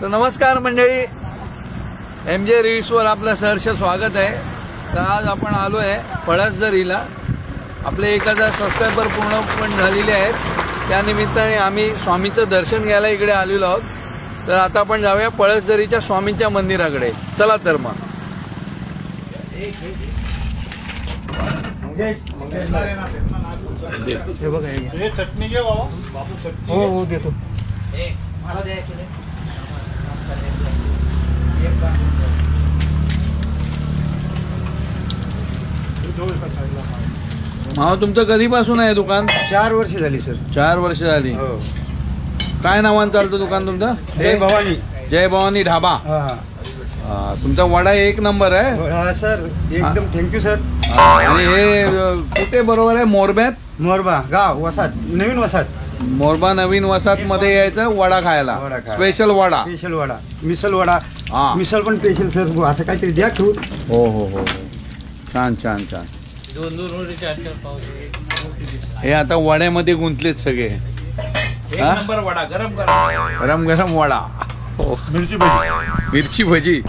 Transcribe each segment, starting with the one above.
तर नमस्कार मंडळी, MJ रील्सवर आपलं सहर्ष स्वागत आहे। तर आज आपण आलो आहे पळसदरीला। आपले 1000 सबस्क्रायबर पूर्ण पण झालेले आहेत। त्या निमित्ताने आम्ही स्वामींचं दर्शन घ्यायला इकडे आलेलो आहोत। तर आता आपण जाऊया पळसदरीच्या स्वामींच्या मंदिराकडे। चला तर मग हे बघा हे चटणी घे बाबा, बाबू चटणी हो देतो। मला द्यायचं नाही। मामा तुमचं कधीपासून आहे दुकान? 4 वर्ष झाली सर। 4 वर्ष झाली। काय नावानं चालतं दुकान तुमचं? जय भवानी। जय भवानी ढाबा। तुमचा वडा 1 नंबर आहे। हा सर, एकदम थँक्यू सर। आणि हे कुठे बरोबर आहे? मोरब्यात? मोरबा गाव वसात, नवीन वसात। मोरबा नवीन वसात मध्ये यायचं वडा खायला। स्पेशल वडा, स्पेशल वडा, मिसल वडा। हा, मिसल पण स्पेशल सर। असं काहीतरी द्या ठेवून। हो हो हो, छान छान छान। 2 रोटी 4 पाव। हे आता वड्यामध्ये गुंतलेत सगळे। 1 नंबर वडा, गरम गरम गरम गरम वडा। मिरची भजी, मिरची भजी।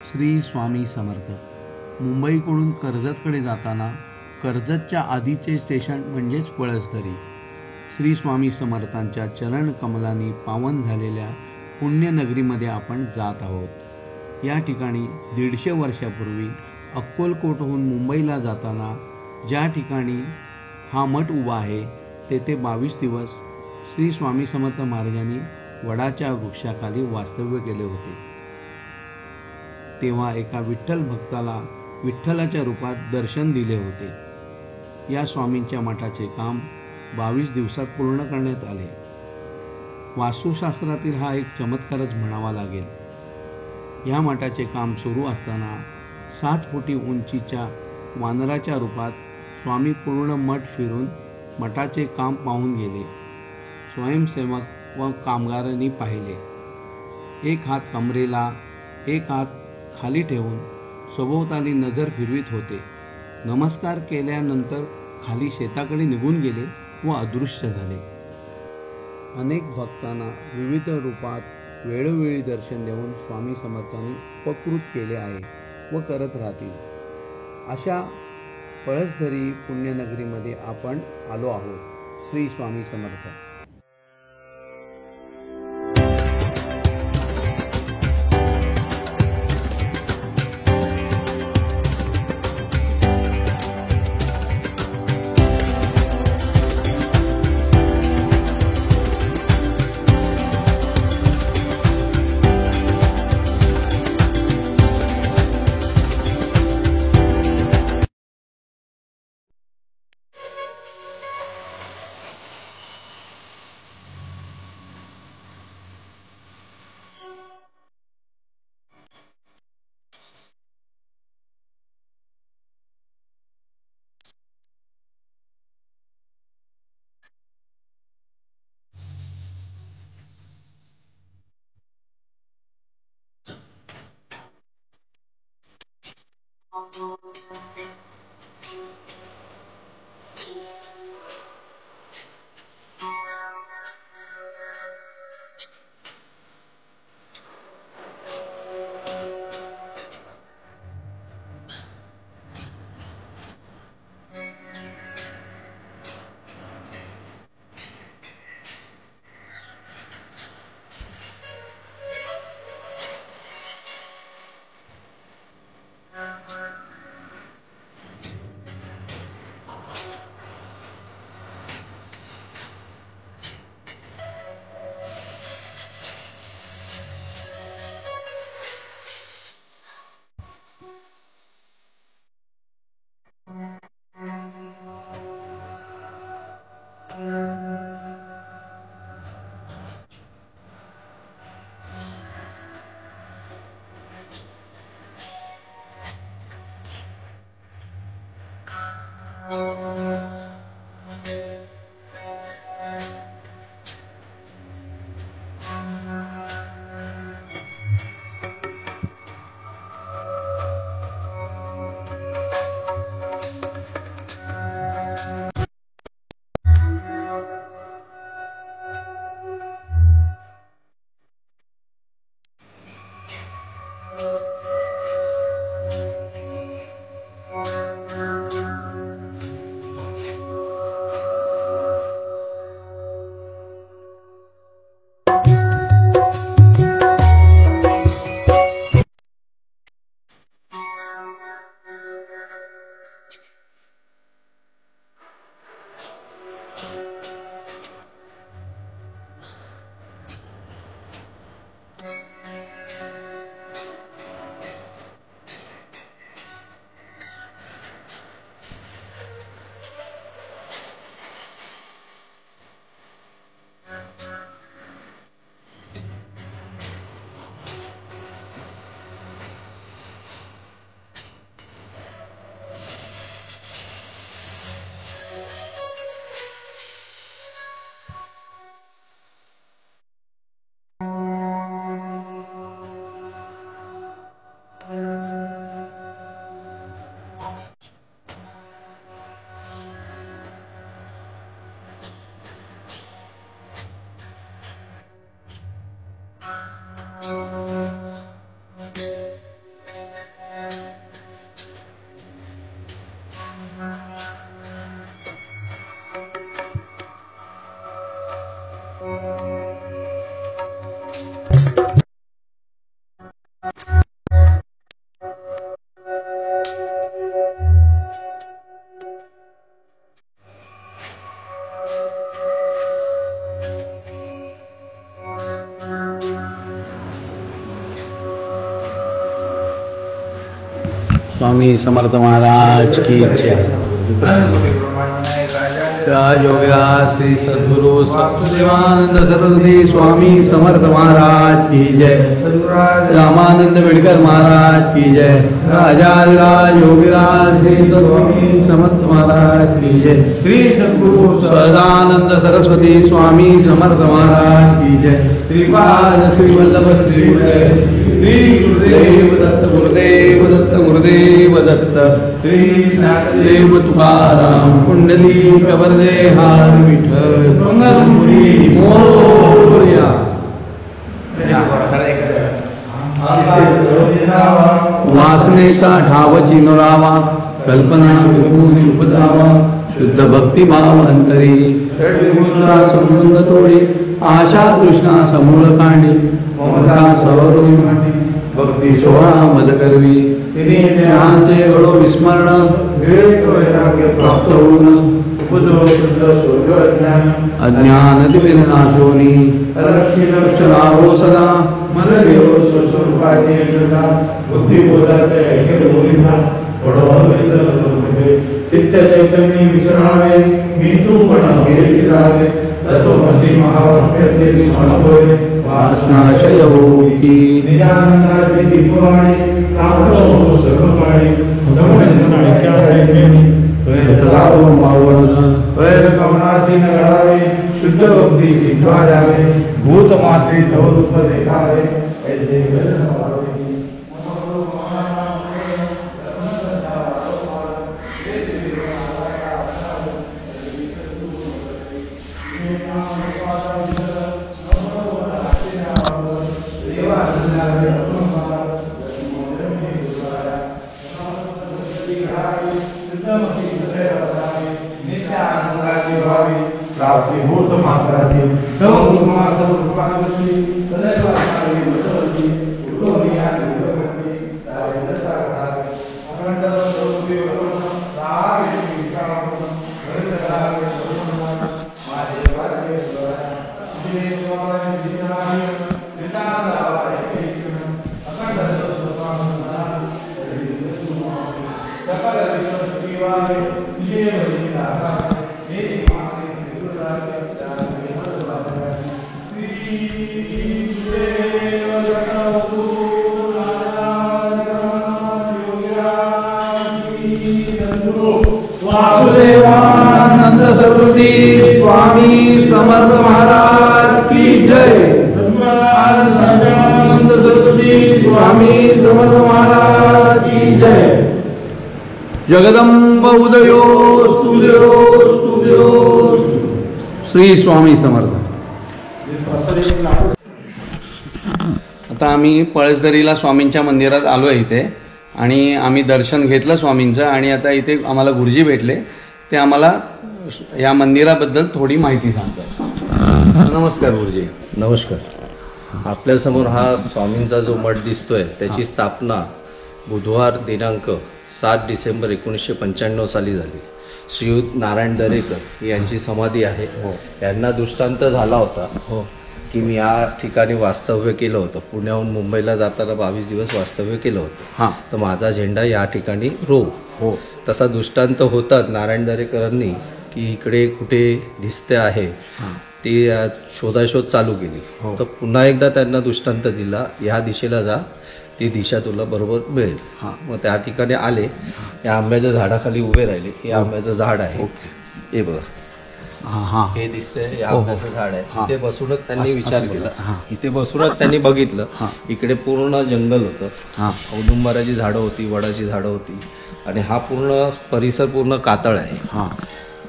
श्री स्वामी समर्थ। मुंबईकडून कर्जतकडे जाताना कर्जतच्या आधीचे स्टेशन म्हणजेच पळसदरी। श्री स्वामी समर्थांच्या चरण कमलांनी पावन झालेल्या पुण्यनगरीमध्ये आपण जात आहोत। या ठिकाणी 150 वर्षापूर्वी अक्कलकोटहून मुंबईला जाताना ज्या ठिकाणी हा मठ उभा आहे तेथे 22 दिवस श्री स्वामी समर्थ महाराजांनी वडाच्या वृक्षाखाली वास्तव्य केले होते। तेव्हा एका विठ्ठल भक्ताला विठ्ठलाच्या रूपात दर्शन दिले होते। या स्वामींच्या मठाचे काम 22 दिवसात पूर्ण करण्यात आले। वास्तुशास्त्रातील हा एक चमत्कारच म्हणावा लागेल। या मठाचे काम सुरू असताना 7 फुटी उंचीच्या वानराच्या रूपात स्वामी पूर्ण मठ फिरून मठाचे काम पाहून गेले। स्वयंसेवक व कामगारांनी पाहिले। एक हात कमरेला, एक हात खाली ठेवून सभोवताली नजर फिरवित होते। नमस्कार केल्यानंतर खाली शेताकडे निघून गेले व अदृश्य झाले। अनेक भक्तांना विविध रूपात वेळोवेळी दर्शन देऊन स्वामी समर्थांनी उपकृत केले आहे व करत राहतील। अशा पळसदरी पुण्यनगरीमध्ये आपण आलो आहोत। श्री स्वामी समर्थ। स्वामी समर्थ महाराज की जय। योगराज श्री सद्गुरु सत्सदेवानंद सरस्वती स्वामी समर्थ महाराज की जय। रामानंद बेडकर महाराज की जय। राजाधिराज योगराज श्री स्वामी समर्थ महाराज की जय। श्री सद्गुरु सदानंद सरस्वती स्वामी समर्थ महाराज की जय। श्रीपाद श्री वल्लभ श्री गुरुदेव दत्त गुरुदेव दत्त गुरुदेव दत्त। श्री देव तुकाराम कुंडली कबरदे हार विठ्ठल मंगलपुरी मोरया। वासनेचा ठाव चिनुरावा कल्पना विभूती उपदावा शुद्ध भक्तिभाव अंतरी संबंध तोडे आशा तृष्णा समूळ कांडी ममता सवरून भक्ती सोहळा मद करवी शांते गडो विस्मरण प्राप्त होऊन अज्ञान दिविनाशोनी रक्षणाहो सदा मन देव स्वस्वरूपाचे बुद्धिबोधाचे चित्त चैतन्य विसरावे मी तू पण चिरावे तत्वमसी महावाक्याचे स्मरण होय वासनाशय हो की निजानंदाचे दीपवाणी साधो सर्वपाणी वैर कमनासी न घडावे शुद्ध भक्ती सिद्धा जावे भूत मात्रे तव रूप देखावे ऐसे प्राप्तिभूत मात्राची वासुदेवानंद सरस्वती स्वामी समर्थ महाराज की जय। सच्चिदानंद सरस्वती स्वामी समर्थ महाराज की जय। जगदंब उदयो स्तुत्यो स्तुत्यो श्री स्वामी समर्थ। आता आम्ही पळसदरीला स्वामींच्या मंदिरात आलो आहे इथे आणि आम्ही दर्शन घेतलं स्वामींचं आणि आता इथे आम्हाला गुरुजी भेटले, ते आम्हाला या मंदिराबद्दल थोडी माहिती सांगतात। नमस्कार गुरुजी। नमस्कार। आपल्यासमोर हा स्वामींचा जो मठ दिसतोय त्याची स्थापना बुधवार दिनांक 7 डिसेंबर 1995 साली झाली। श्रीयुत नारायण दरेकर यांची समाधी आहे। यांना दृष्टांत झाला होता की मी या ठिकाणी वास्तव्य केलं होतं, पुण्याहून मुंबईला जाताना 22 दिवस वास्तव्य केलं होतं, तर माझा झेंडा या ठिकाणी हो तसा दृष्टांत होतात नारायण दरेकरांनी की इकडे कुठे दिसते आहे ती शोधाशोध चालू केली। तर पुन्हा एकदा त्यांना दृष्टांत दिला, या दिशेला जा, ती दिशा तुला बरोबर मिळेल। मग त्या ठिकाणी आले, या आंब्याच्या झाडाखाली उभे राहिले। हे आंब्याचं झाड आहे, हे बघा, हे दिसतंय, या आंब्याचं झाड आहे। इथे बसूनच त्यांनी विचार केला, इथे बसूनच त्यांनी बघितलं, इकडे पूर्ण जंगल होतं, औदुंबराची झाडं होती, वडाची झाडं होती आणि हा पूर्ण परिसर पूर्ण कातळ आहे।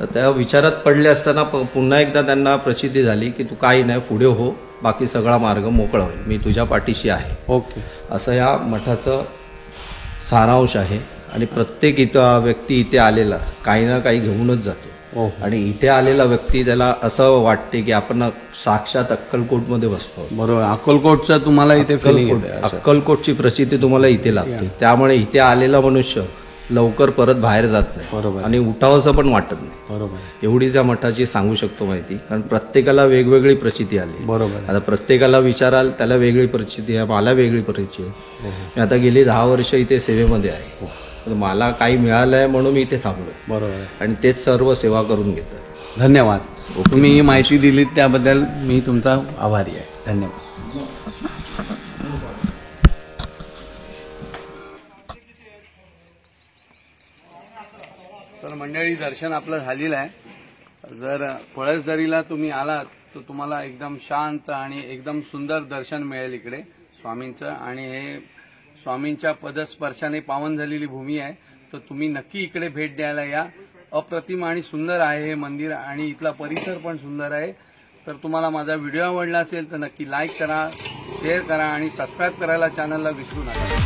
तर त्या विचारात पडले असताना पुन्हा एकदा त्यांना प्रसिद्धी झाली की तू काही नाही, पुढे हो, बाकी सगळा मार्ग मोकळा होईल. मी तुझ्या पाठीशी आहे. ओके. असं या मठाचं सारांश आहे. आणि प्रत्येक व्यक्ती इथे आलेला काही ना काही घेऊनच जातो. आणि इथे आलेला व्यक्ती त्याला असं वाटते की आपण साक्षात अक्कलकोटमध्ये बसतो. बरोबर. अक्कलकोटचा तुम्हाला इथे फिलिंग येते. अक्कलकोटची प्रसिद्धी तुम्हाला इथे लागते. त्यामुळे इथे आलेला मनुष्य लवकर परत बाहेर जात नाही. बरोबर. आणि उठावंसं पण वाटत नाही. बरोबर. एवढी त्या मठाची सांगू शकतो माहिती. कारण प्रत्येकाला वेगवेगळी प्रसिद्धी आली. बरोबर. आता प्रत्येकाला विचाराल त्याला वेगळी परिस्थिती आहे. मला वेगळी परिस्थिती आहे. मी आता गेली 10 वर्ष इथे सेवेमध्ये आहे. तर मला काही मिळालं आहे म्हणून मी इथे थांबलो. बरोबर. आणि तेच सर्व सेवा करून घेतो. धन्यवाद. तुम्ही ही माहिती दिलीत त्याबद्दल मी तुमचा आभारी आहे. धन्यवाद. तर मंडळी, दर्शन आपलं झालेलं आहे. जर पळसदरीला तुम्ही आलात तर तुम्हाला एकदम शांत आणि एकदम सुंदर दर्शन मिळेल इकडे स्वामींचं. आणि हे स्वामींच्या पदस्पर्शाने पावन झालेली भूमी आहे. तर तुम्ही नक्की इकडे भेट द्यायला या. अप्रतिम आणि सुंदर आहे हे मंदिर आणि इथला परिसर पण सुंदर आहे. तर तुम्हाला माझा व्हिडिओ आवडला असेल तर नक्की लाईक करा, शेअर करा आणि सबस्क्राईब करायला चॅनलला विसरू नका.